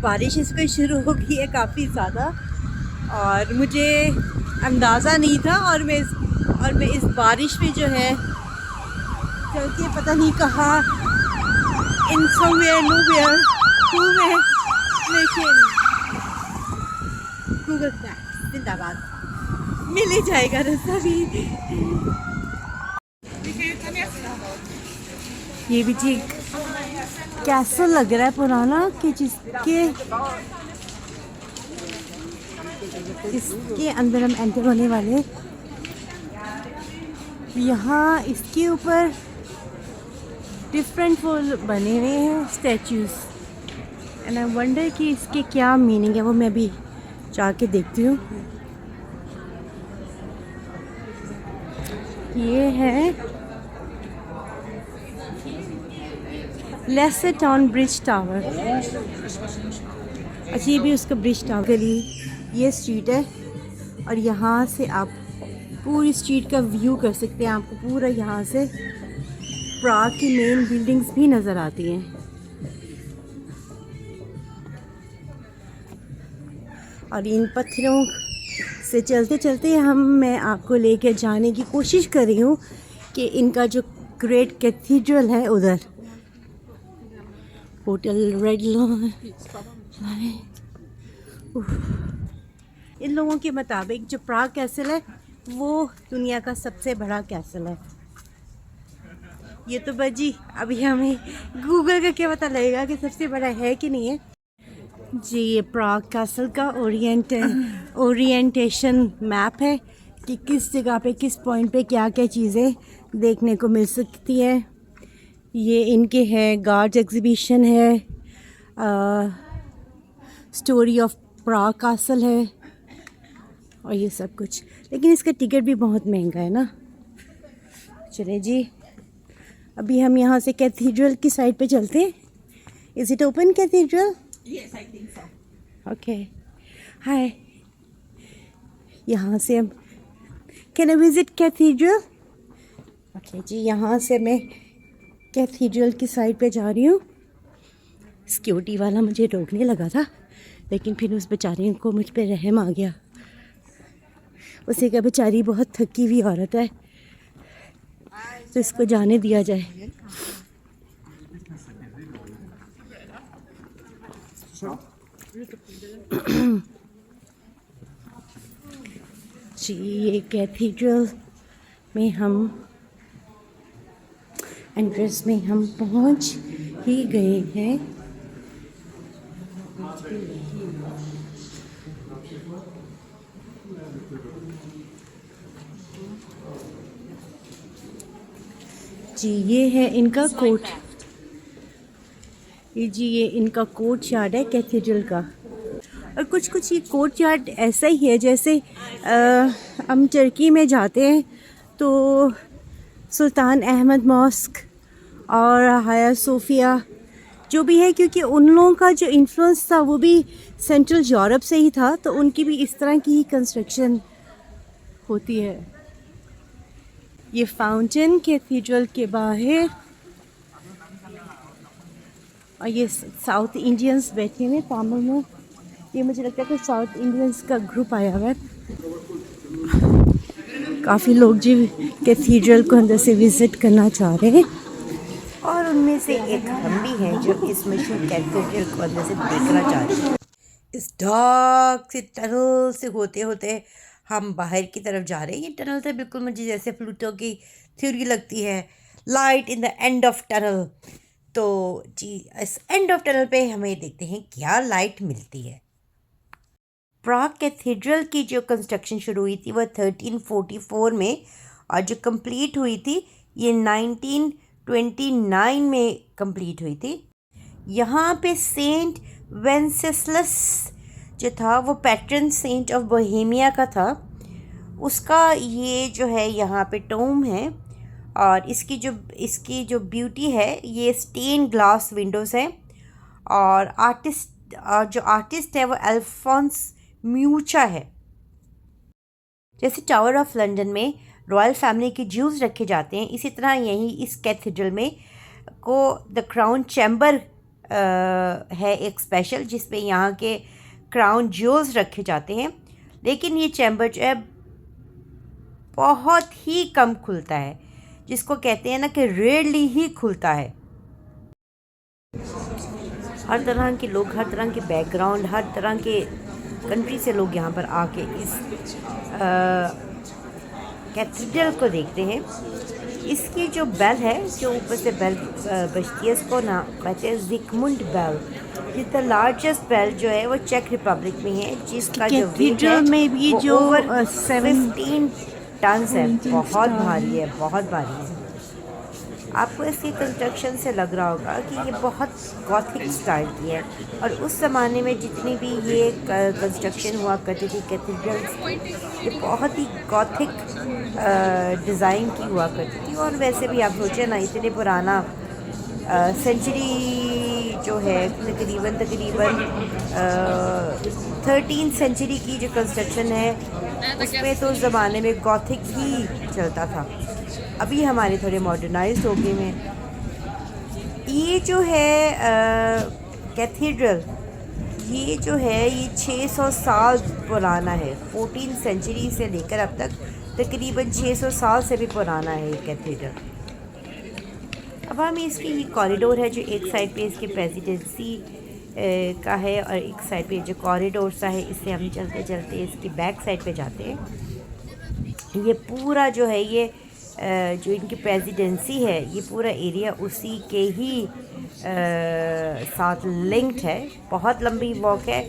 बारिश इसको शुरू हो गई है काफ़ी ज़्यादा, और मुझे अंदाज़ा नहीं था, और मैं इस बारिश में जो है चल के पता नहीं कहाँ इन समवेयर नोवेयर हूँ मैं, लेकिन गूगल मैप्स जिंदाबाद, मिल ही जाएगा रास्ता भी। ये भी ठीक कैसा लग रहा है पुराना, कि जिसके अंदर हम एंटर होने वाले। यहाँ इसके ऊपर डिफरेंट फूल बने हुए हैं, स्टैचूज, एंड आई वंडर कि इसके क्या मीनिंग है, वो मैं भी जाके देखती हूँ। ये है लेसर टाउन ब्रिज टावर। अच्छा, ये भी उसका ब्रिज टावर के लिए ये स्ट्रीट है, और यहाँ से आप पूरी स्ट्रीट का व्यू कर सकते हैं। आपको पूरा यहाँ से प्राग की मेन बिल्डिंग्स भी नज़र आती हैं। और इन पत्थरों से चलते चलते मैं आपको लेकर जाने की कोशिश कर रही हूँ कि इनका जो ग्रेट कैथीड्रल है उधर, होटल रेड लॉन। इन लोगों के मुताबिक जो प्राग कैसल है वो दुनिया का सबसे बड़ा कैसल है। ये तो बजी, अभी हमें गूगल का क्या पता लगेगा कि सबसे बड़ा है कि नहीं है। जी, ये प्राग कैसल का ओरिएंटेशन मैप है कि किस जगह पे, किस पॉइंट पे क्या क्या चीज़ें देखने को मिल सकती है। ये इनके है गार्ड्स एग्जीबिशन है, स्टोरी ऑफ प्राग कैसल है, और ये सब कुछ। लेकिन इसका टिकट भी बहुत महंगा है ना। चले जी, अभी हम यहाँ से कैथीड्रल की साइड पे चलते हैं। Is it open cathedral? Yes, I think so. Okay, hi. यहाँ से हम can I visit cathedral? Okay जी, यहाँ से मैं कैथीड्रल की साइड पे जा रही हूँ। सिक्योरिटी वाला मुझे रोकने लगा था, लेकिन फिर उस बेचारी को मुझ पे रहम आ गया। उसे क्या, बेचारी बहुत थकी हुई औरत है, तो इसको जाने दिया जाए। जी, ये कैथीड्रल में एंट्रेंस में हम पहुंच ही गए हैं। जी, ये है इनका कोर्ट। ये इनका कोर्ट यार्ड है कैथीड्रल का। और कुछ ये कोर्ट यार्ड ऐसा ही है जैसे हम टर्की में जाते हैं तो सुल्तान अहमद मॉस्क और हाया सोफिया जो भी है, क्योंकि उन लोगों का जो इन्फ्लुएंस था वो भी सेंट्रल यूरोप से ही था, तो उनकी भी इस तरह की ही कंस्ट्रक्शन होती है। ये फाउंटेन कैथीड्रल के बाहर, और ये साउथ इंडियंस बैठे हुए पामर में। ये मुझे लगता है कि साउथ इंडियंस का ग्रुप आया हुआ है। काफ़ी लोग जी कैथीड्रल को अंदर से विज़िट करना चाह रहे हैं, और उनमें से एक हम भी हैं जो इस मशहूर कैथीड्रल को अंदर से देखना चाह रहे हैं। इस डार्क से टनल से होते होते हम बाहर की तरफ जा रहे हैं। ये टनल तो बिल्कुल मुझे जैसे प्लूटो की थ्योरी लगती है, light in the end of tunnel. तो जी, इस एंड ऑफ टनल पे हमें देखते हैं क्या लाइट मिलती है। प्राग कैथीड्रल की जो कंस्ट्रक्शन शुरू हुई थी वो 1344 में, और जो कंप्लीट हुई थी ये 1929 में कंप्लीट हुई थी। यहाँ पे सेंट वेंसेस्लस जो था वो पैट्रन सेंट ऑफ बोहेमिया का था, उसका ये जो है यहाँ पे टोम है। और इसकी जो ब्यूटी है, ये स्टेन ग्लास विंडोज़ हैं, और जो आर्टिस्ट है वो अल्फोंस म्यूचा है। जैसे टावर ऑफ लंदन में रॉयल फैमिली के ज्यूज रखे जाते हैं, इसी तरह यहीं इस कैथीड्रल में को द क्राउन चैम्बर है एक स्पेशल, जिसमें यहाँ के क्राउन ज्वेल्स रखे जाते हैं। लेकिन ये चैम्बर जो है बहुत ही कम खुलता है, जिसको कहते हैं ना कि रेयरली ही खुलता है। हर तरह के लोग, हर तरह के बैकग्राउंड, हर तरह के कंट्री से लोग यहाँ पर आके इस कैथेड्रल को देखते हैं। इसकी जो बेल है, जो ऊपर से बेल बजती है, इसको ना कहते हैं जिगमुंड बेल। जितना लार्जेस्ट बेल जो है वो चेक रिपब्लिक में है, जिसका जो वेट है में भी वो जो ओवर 17 15 टन है। बहुत भारी है, बहुत भारी है। आपको इसकी कंस्ट्रक्शन से लग रहा होगा कि ये बहुत गॉथिक स्टाइल की है, और उस ज़माने में जितनी भी ये कंस्ट्रक्शन हुआ करती थी कैथेड्रल्स, ये बहुत ही गॉथिक डिज़ाइन की हुआ करती थी। और वैसे भी आप सोचें ना, इतने पुराना सेंचुरी जो है, तकरीबन 13 सेंचुरी की जो कंस्ट्रक्शन है, उसमें तो उस ज़माने में गॉथिक ही चलता था। अभी हमारे थोड़े मॉडर्नाइज्ड हो गए हैं। ये जो है कैथेड्रल, ये जो है ये 600 साल पुराना है। 14 सेंचुरी से लेकर अब तक तकरीबन 600 साल से भी पुराना है ये कैथेड्रल। अब हम इसकी ये कॉरिडोर है जो एक साइड पे इसकी प्रेसिडेंसी का है, और एक साइड पे जो कॉरिडोर सा है, इससे हम चलते चलते इसकी बैक साइड पे जाते हैं। ये पूरा जो है, ये जो इनकी प्रेसिडेंसी है, ये पूरा एरिया उसी के ही साथ लिंक्ड है। बहुत लंबी वॉक है,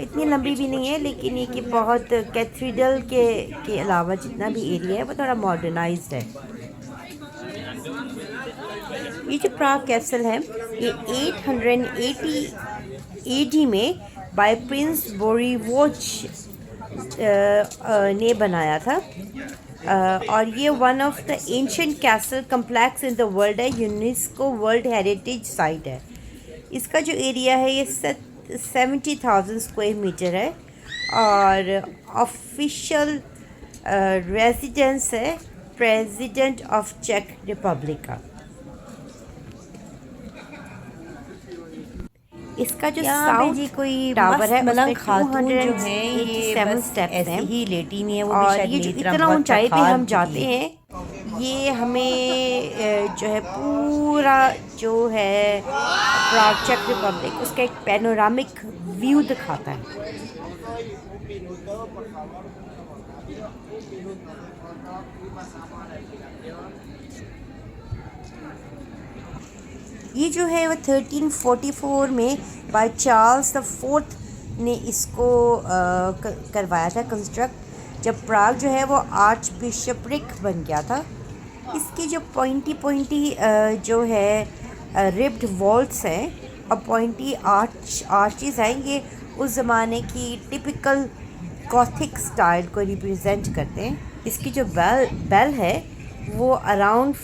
इतनी लंबी भी नहीं है, लेकिन ये कि बहुत कैथेड्रल के अलावा जितना भी एरिया है वो थोड़ा मॉडर्नाइज्ड है। ये जो प्राग कैसल है, ये 880 AD में बाय प्रिंस बोरीवोच ने बनाया था, और ये one of the ancient castle complex in the world है, यूनेस्को वर्ल्ड हेरिटेज साइट है। इसका जो एरिया है ये 70,000 स्क्वायर मीटर है, और ऑफिशियल रेजिडेंस है प्रेसिडेंट ऑफ चेक रिपब्लिक का। इसका जो साउथ जी कोई टावर है, मलंग उसमें खातून जो है, ये 287 बस स्टेप्स ऐसे हैं। ही लेटी नहीं है, वो भी और शायद ये जो नेत्रा इतना बहुत ऊंचाई पे थका हम चुकी जाते है। हैं, ये हमें जो है पूरा जो है प्राग चेक रिपब्लिक, उसका एक पैनोरामिक व्यू दिखाता है। ये जो है वो 1344 में बाय चार्ल्स द फोर्थ ने इसको करवाया था कंस्ट्रक्ट, जब प्राग जो है वो आर्च बिशपरिक बन गया था। इसकी जो पॉइंटी जो है रिब्ड वॉल्स हैं और पॉइंटी आर्चेस हैं, ये उस ज़माने की टिपिकल गॉथिक स्टाइल को रिप्रेजेंट करते हैं। इसकी जो बेल है वो अराउंड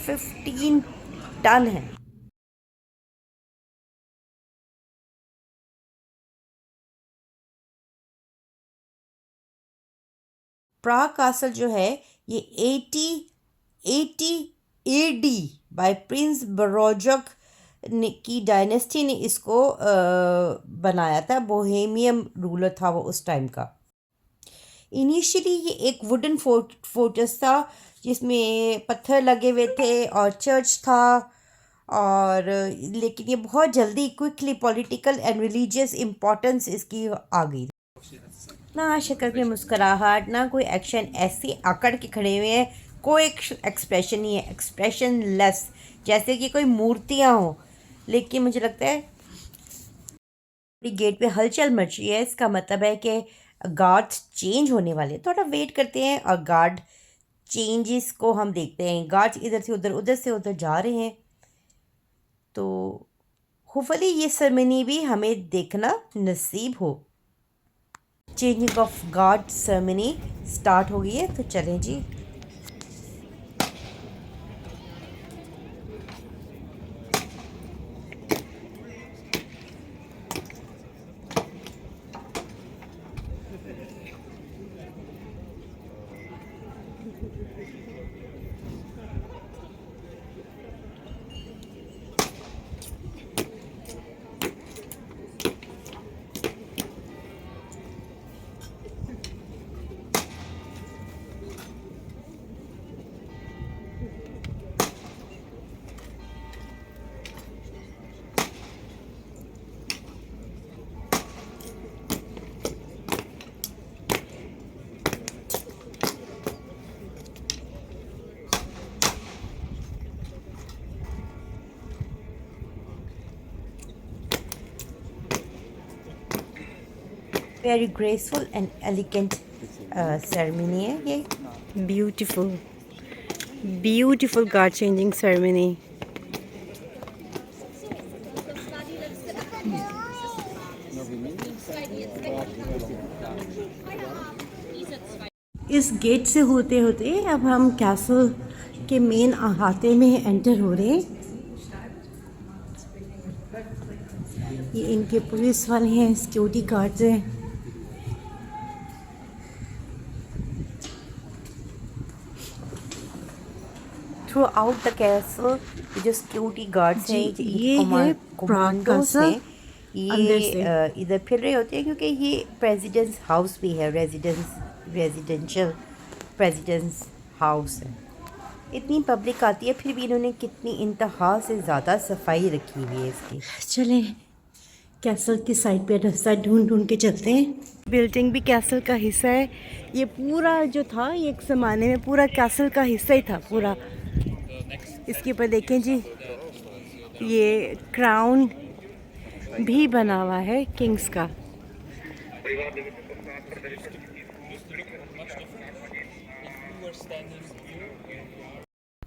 15 टन है। प्राग कासल जो है ये 80 AD बाय प्रिंस बरोजक की डायनेस्टी ने इसको बनाया था। बोहेमियन रूलर था वो उस टाइम का। इनिशियली ये एक वुडन फोर्ट्रेस था, जिसमें पत्थर लगे हुए थे और चर्च था, और लेकिन ये बहुत जल्दी quickly political and religious importance इसकी आ गई। ना शक्ल में मुस्कुराहट, ना कोई एक्शन, ऐसे आकड़ के खड़े हुए हैं, कोई एक्सप्रेशन नहीं है, एक्सप्रेशन लेस, जैसे कि कोई मूर्तियाँ हों। लेकिन मुझे लगता है गेट पे हलचल मच रही है, इसका मतलब है कि गार्ड्स चेंज होने वाले। थोड़ा वेट करते हैं और गार्ड चेंजेस को हम देखते हैं। गार्ड्स इधर से उधर, उधर से उधर जा रहे हैं, तो होपफुली ये सेरेमनी भी हमें देखना नसीब हो। Changing of guard ceremony start हो गई है, तो चलें जी। Very graceful and elegant ceremony है ये. Beautiful, beautiful guard changing ceremony. इस गेट से होते होते अब हम कैसल के मेन अहाते में एंटर हो रहे हैं. ये इनके पुलिस वाले हैं, सिक्योरिटी गार्ड्स हैं. थ्रू आउट द कैसल जो सिक्योरिटी गार्ड्स हैं, ये है प्राग कमांडोज हैं, अंदर से. ये इधर फिर रहे होते हैं क्योंकि ये प्रेसिडेंट्स हाउस भी है, रेजिडेंशियल प्रेसिडेंट्स हाउस है. इतनी पब्लिक आती है फिर भी इन्होंने कितनी इंतहा से ज़्यादा सफाई रखी हुई है इसकी. चलें कैसल की साइड पे रास्ता ढूंढ ढूंढ के चलते हैं. बिल्डिंग भी कैसल का हिस्सा है. ये पूरा जो था ये एक ज़माने में पूरा कैसल का हिस्सा ही था पूरा. इसके ऊपर देखें जी, ये क्राउन भी बना हुआ है किंग्स का.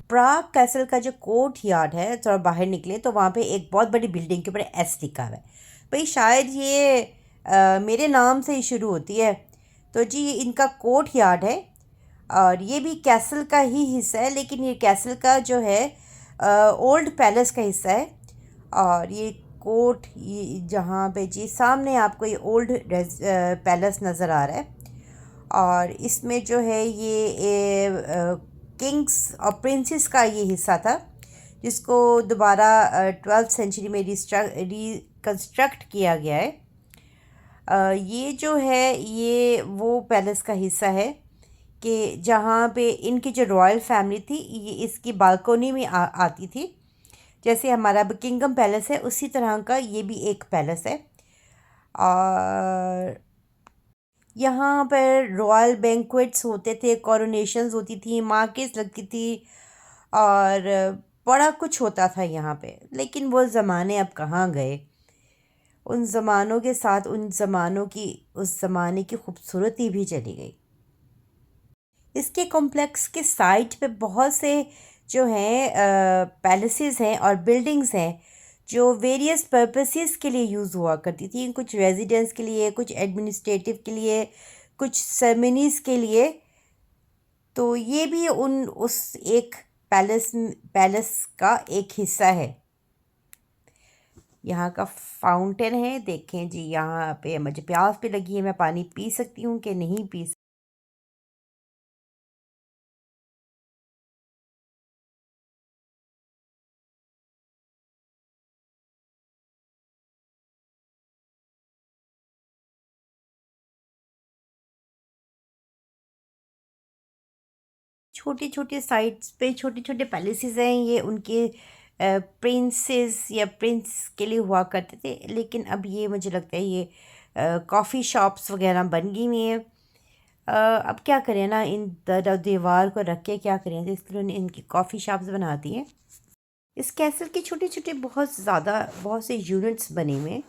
प्राग कैसल का जो कोर्ट यार्ड है, थोड़ा बाहर निकले तो वहाँ पे एक बहुत बड़ी बिल्डिंग के ऊपर एस लिखा हुआ है. भाई शायद ये मेरे नाम से ही शुरू होती है. तो जी ये इनका कोर्ट यार्ड है और ये भी कैसल का ही हिस्सा है, लेकिन ये कैसल का जो है ओल्ड पैलेस का हिस्सा है. और ये कोर्ट ये जहाँ पे जी सामने आपको ये ओल्ड पैलेस नज़र आ रहा है. और इसमें जो है ये किंग्स और प्रिंसेस का ये हिस्सा था जिसको दोबारा 12th सेंचुरी में रिकन्स्ट्रक्ट किया गया है. ये जो है ये वो पैलेस का हिस्सा है कि जहाँ पे इनकी जो रॉयल फैमिली थी ये इसकी बालकोनी में आती थी. जैसे हमारा बकिंगम पैलेस है उसी तरह का ये भी एक पैलेस है. और यहाँ पर रॉयल बैंक्वेट्स होते थे, कॉरोनेशंस होती थी, मार्केट्स लगती थी और बड़ा कुछ होता था यहाँ पे. लेकिन वो ज़माने अब कहाँ गए. उन ज़मानों के साथ उस ज़माने की खूबसूरती भी चली गई. इसके कॉम्प्लेक्स के साइट पे बहुत से जो हैं पैलेसेस हैं और बिल्डिंग्स हैं जो वेरियस पर्पसेस के लिए यूज़ हुआ करती थी. कुछ रेजिडेंस के लिए, कुछ एडमिनिस्ट्रेटिव के लिए, कुछ सेरेमनीज़ के लिए. तो ये भी उस एक पैलेस का एक हिस्सा है. यहाँ का फाउंटेन है, देखें जी. यहाँ पे मुझे प्यास भी लगी है, मैं पानी पी सकती हूँ कि नहीं पी सकती. छोटे छोटे साइट्स पे छोटे छोटे पैलेसेस हैं. ये उनके प्रिंसेस या प्रिंस के लिए हुआ करते थे. लेकिन अब ये मुझे लगता है ये कॉफ़ी शॉप्स वगैरह बन गई हुई हैं. अब क्या करें ना, इन दीवार को रख के क्या करें, तो इसलिए इनकी कॉफ़ी शॉप्स बनाती हैं. इस कैसल के छोटे छोटे बहुत से यूनिट्स बने हुए हैं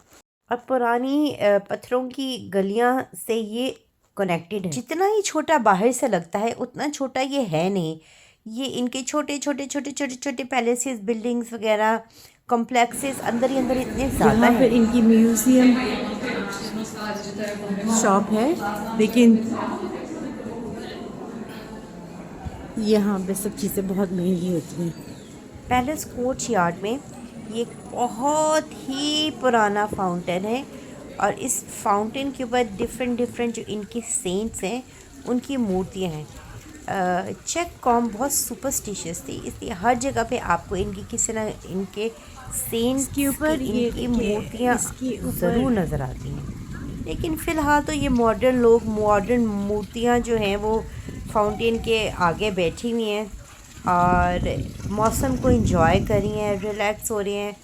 और पुरानी पत्थरों की गलियां से ये कनेक्टेड है. जितना ही छोटा बाहर से लगता है उतना छोटा ये है नहीं. ये इनके छोटे छोटे पैलेसेस, बिल्डिंग्स वगैरह, कॉम्प्लेक्सेस अंदर ही अंदर इतने ज़्यादा यहाँ पर हैं. इनकी म्यूज़ियम शॉप है, लेकिन यहाँ पे सब चीज़ें बहुत महंगी होती हैं. पैलेस कोर्ट यार्ड में ये एक बहुत ही पुराना फाउंटेन है और इस फाउंटेन के ऊपर डिफरेंट जो इनकी सेंट्स हैं उनकी मूर्तियाँ हैं. चेक कॉम बहुत सुपरस्टिशियस थी, इसलिए हर जगह पे आपको इनकी किसी ना इनके सेंट्स के ऊपर ये इनकी मूर्तियाँ इसके ऊपर ज़रूर नज़र आती हैं. लेकिन फ़िलहाल तो ये मॉडर्न मूर्तियाँ जो हैं वो फाउंटेन के आगे बैठी हुई हैं और मौसम को एंजॉय कर रही हैं, रिलैक्स हो रही हैं.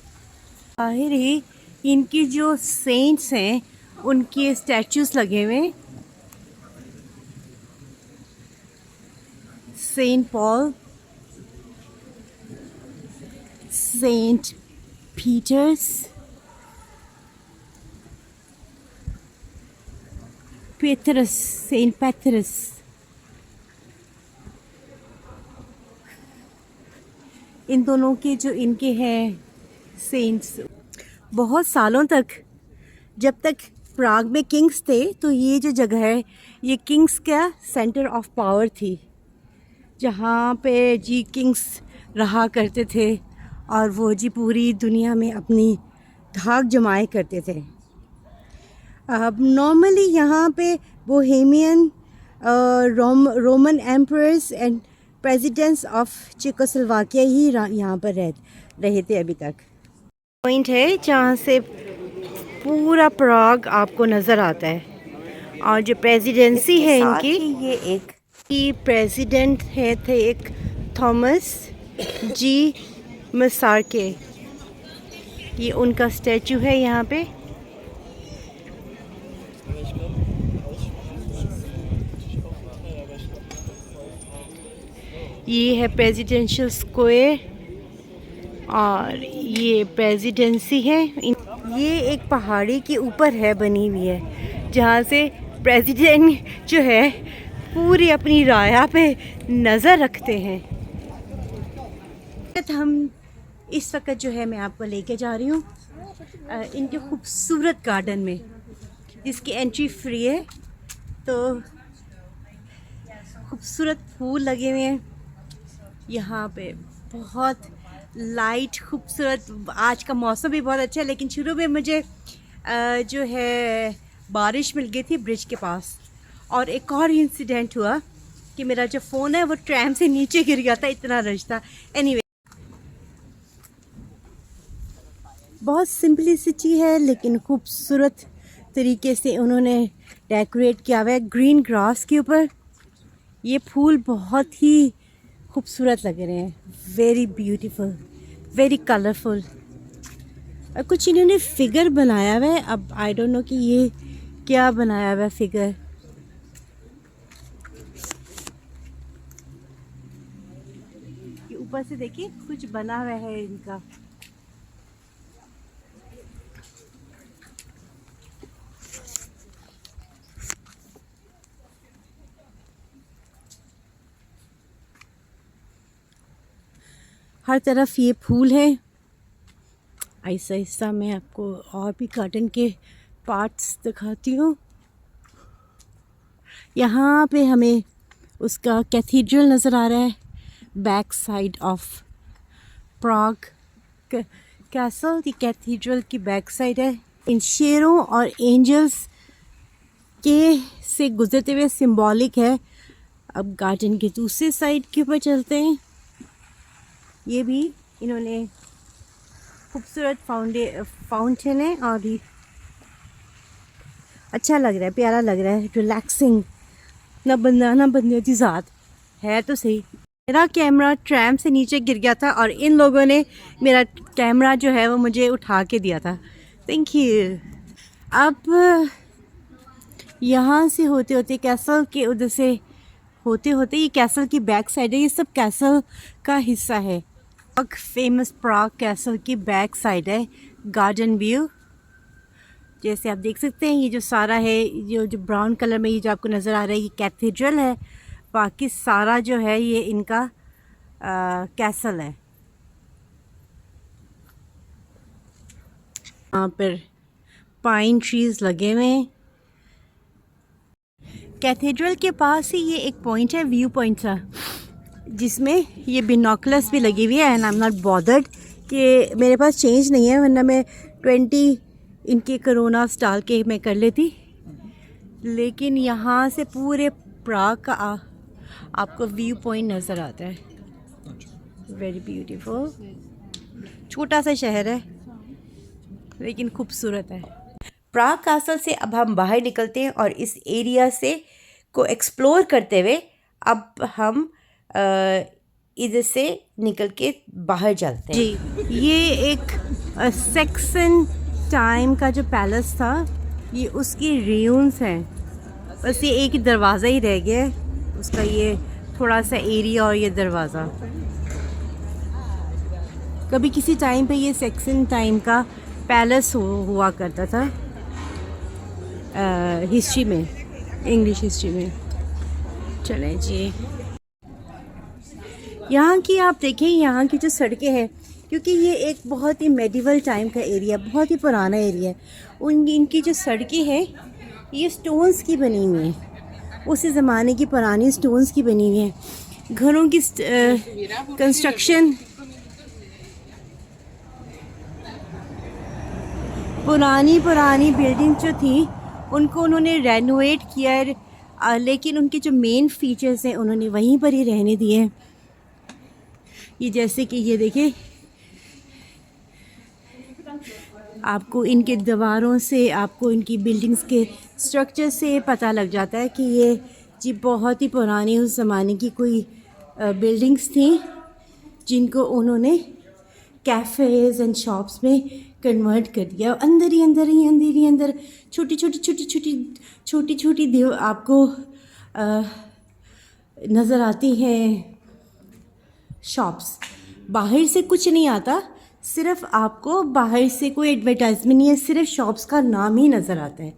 बाहर ही इनकी जो सेंट्स हैं उनके स्टैचूज लगे हुए हैं. Saint Paul, Saint Peters, Petrus, Saint Petrus. इन दोनों के जो इनके हैं सेंट्स, बहुत सालों तक, जब तक प्राग में किंग्स थे, तो ये जो जगह है ये किंग्स का सेंटर ऑफ पावर थी, जहाँ पे जी किंग्स रहा करते थे और वो जी पूरी दुनिया में अपनी धाक जमाए करते थे। अब नॉर्मली यहाँ पे Bohemian, Roman emperors and presidents of Czechoslovakia ही यहाँ पर रहे थे अभी तक। पॉइंट है जहाँ से पूरा प्राग आपको नज़र आता है। और जो प्रेसिडेंसी है इनकी, ये एक प्रेसिडेंट है थे एक थॉमस जी मसार्के, ये उनका स्टैचू है यहाँ पे। ये है प्रेसिडेंशियल स्क्वायर और ये प्रेसिडेंसी है। ये एक पहाड़ी के ऊपर है, बनी हुई है, जहाँ से प्रेसिडेंट जो है पूरी अपनी राया पे नज़र रखते हैं। हम इस वक्त जो है मैं आपको लेके जा रही हूँ इनके खूबसूरत गार्डन में, जिसकी एंट्री फ्री है। तो खूबसूरत फूल लगे हुए हैं यहाँ पे, बहुत लाइट खूबसूरत। आज का मौसम भी बहुत अच्छा है, लेकिन शुरू में मुझे जो है बारिश मिल गई थी ब्रिज के पास। और एक और इंसिडेंट हुआ कि मेरा जो फ़ोन है वो ट्रैम से नीचे गिर गया था, इतना रश था। एनीवे, बहुत सिंपलिसिटी है लेकिन खूबसूरत तरीके से उन्होंने डेकोरेट किया हुआ है ग्रीन ग्रास के ऊपर। ये फूल बहुत ही खूबसूरत लग रहे हैं, वेरी ब्यूटीफुल, वेरी कलरफुल। और कुछ इन्होंने फिगर बनाया हुआ है, अब आई डोंट नो कि ये क्या बनाया हुआ है फिगर। ये ऊपर से देखिए कुछ बना हुआ है इनका। हर तरफ ये फूल है। ऐसा ऐसा मैं आपको और भी गार्डन के पार्ट्स दिखाती हूँ। यहाँ पे हमें उसका कैथीड्रल नज़र आ रहा है, back side of Prague castle. की कैथीड्रल की बैक साइड है। इन शेरों और एंजल्स के से गुजरते हुए सिंबॉलिक है। अब गार्डन के दूसरे साइड के ऊपर चलते हैं। ये भी इन्होंने खूबसूरत फाउंटेन है और ये अच्छा लग रहा है, प्यारा लग रहा है, रिलैक्सिंग। ना बंदे ज़ात है तो सही। मेरा कैमरा ट्रैम से नीचे गिर गया था और इन लोगों ने मेरा कैमरा जो है वो मुझे उठा के दिया था, थैंक यू। अब यहाँ से होते होते कैसल के उधर से होते होते ये कैसल की बैक साइड है। ये सब कैसल का हिस्सा है। फेमस प्राग कैसल की बैक साइड है गार्डन व्यू। जैसे आप देख सकते हैं ये जो सारा है, जो ब्राउन कलर में ये जो आपको नज़र आ रहा है ये कैथेड्रल है। बाकी सारा जो है ये इनका कैसल है। यहाँ पर पाइन ट्रीज लगे हुए हैं। कैथेड्रल के पास ही ये एक पॉइंट है, व्यू पॉइंट सा, जिसमें ये बिनोकुलर्स भी लगी हुई है। And I am not bothered कि मेरे पास चेंज नहीं है, वरना मैं 20 इनके कोरोनास डाल के मैं कर लेती। लेकिन यहाँ से पूरे प्राग का आपको व्यू पॉइंट नज़र आता है, वेरी ब्यूटीफुल। छोटा सा शहर है लेकिन खूबसूरत है। प्राग कासल से अब हम बाहर निकलते हैं और इस एरिया से को एक्सप्लोर करते हुए अब हम इधर से निकल के बाहर चलते हैं। जी, ये एक सेक्सन टाइम का जो पैलेस था, ये उसकी रियून्स हैं। बस ये एक ही दरवाज़ा ही रह गया है उसका, ये थोड़ा सा एरिया और ये दरवाज़ा। कभी किसी टाइम पे ये सेक्सन टाइम का पैलेस हुआ करता था हिस्ट्री में। इंग्लिश हिस्ट्री में। चलें जी, यहाँ की आप देखें, यहाँ की जो सड़कें हैं, क्योंकि ये एक बहुत ही मेडिवल टाइम का एरिया, बहुत ही पुराना एरिया है, इनकी जो सड़कें हैं ये स्टोन्स की बनी हुई हैं, उसी ज़माने की पुरानी स्टोन्स की बनी हुई हैं। घरों की कंस्ट्रक्शन पुरानी बिल्डिंग जो थी उनको उन्होंने रेनोवेट किया है, लेकिन उनके जो मेन फीचर्स हैं उन्होंने वहीं पर ही रहने दिए हैं। ये जैसे कि ये देखिए, आपको इनके दीवारों से, आपको इनकी बिल्डिंग्स के स्ट्रक्चर से पता लग जाता है कि ये जी बहुत ही पुरानी उस ज़माने की कोई बिल्डिंग्स थी जिनको उन्होंने कैफ़ेज़ एंड शॉप्स में कन्वर्ट कर दिया। अंदर छोटी देव आपको नज़र आती हैं शॉप्स। बाहर से कुछ नहीं आता, सिर्फ आपको बाहर से कोई एडवर्टाइजमेंट नहीं है, सिर्फ शॉप्स का नाम ही नज़र आता है।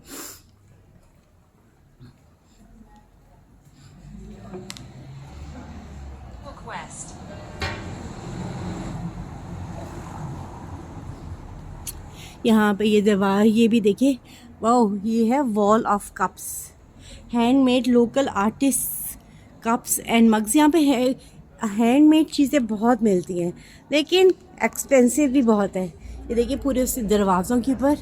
यहाँ पे ये दीवार, ये भी देखिए, वाह, ये है wall of cups, handmade local artist cups and mugs. यहाँ पे है हैंडमेड चीज़ें बहुत मिलती हैं, लेकिन एक्सपेंसिव भी बहुत है। ये देखिए, पूरे उस दरवाज़ों के ऊपर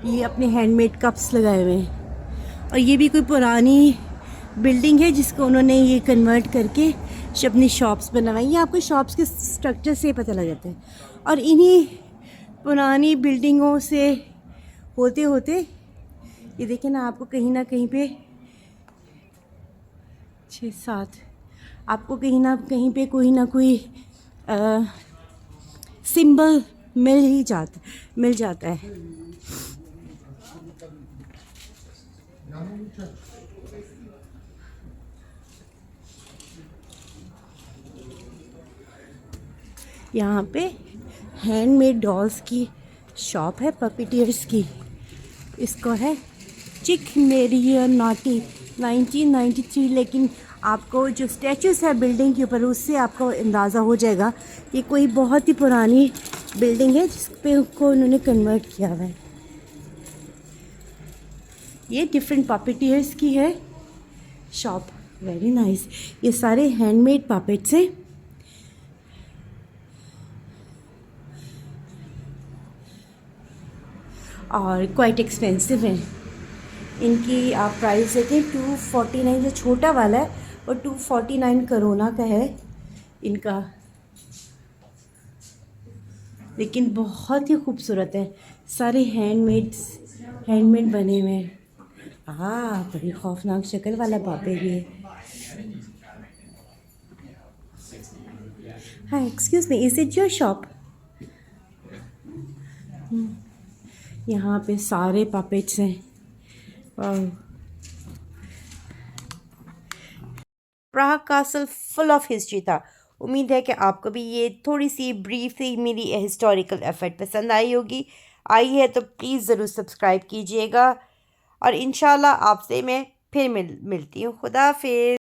ये अपने हैंडमेड कप्स लगाए हुए हैं। और ये भी कोई पुरानी बिल्डिंग है जिसको उन्होंने ये कन्वर्ट करके अपनी शॉप्स बनवाई। ये आपको शॉप्स के स्ट्रक्चर से पता लग जाता है। और इन्हीं पुरानी बिल्डिंगों से होते होते ये देखें ना, आपको कहीं ना कहीं पे 6-7, आपको कहीं ना कहीं पे कोई ना कोई सिंबल मिल जाता है। यहाँ पे हैंडमेड डॉल्स की शॉप है, पपीटियर्स की। इसको है चिक मेरियर नॉटी 1993, लेकिन आपको जो स्टैचूज़ है बिल्डिंग के ऊपर, उससे आपको अंदाज़ा हो जाएगा ये कोई बहुत ही पुरानी बिल्डिंग है जिस पे को उन्होंने कन्वर्ट किया हुआ है। ये डिफरेंट पपीटियर्स की है शॉप, वेरी नाइस। ये सारे हैंडमेड पपेट्स हैं। और क्वाइट एक्सपेंसिव हैं। इनकी आप प्राइस देखें, 249 जो छोटा वाला है, और 249 करोना का है इनका, लेकिन बहुत ही खूबसूरत है। सारे हैंडमेड बने हुए हैं। बड़ी खौफनाक शक्ल वाला पापे भी है। हाँ, excuse me, is it your shop? यहाँ पे सारे पपेट्स हैं। प्राग कासल फुल ऑफ हिस्ट्री था। उम्मीद है कि आपको भी ये थोड़ी सी ब्रीफ सी मेरी हिस्टोरिकल एफर्ट पसंद आई होगी। आई है तो प्लीज़ ज़रूर सब्सक्राइब कीजिएगा, और इंशाल्लाह आपसे मैं फिर मिलती हूँ। खुदा हाफिज़।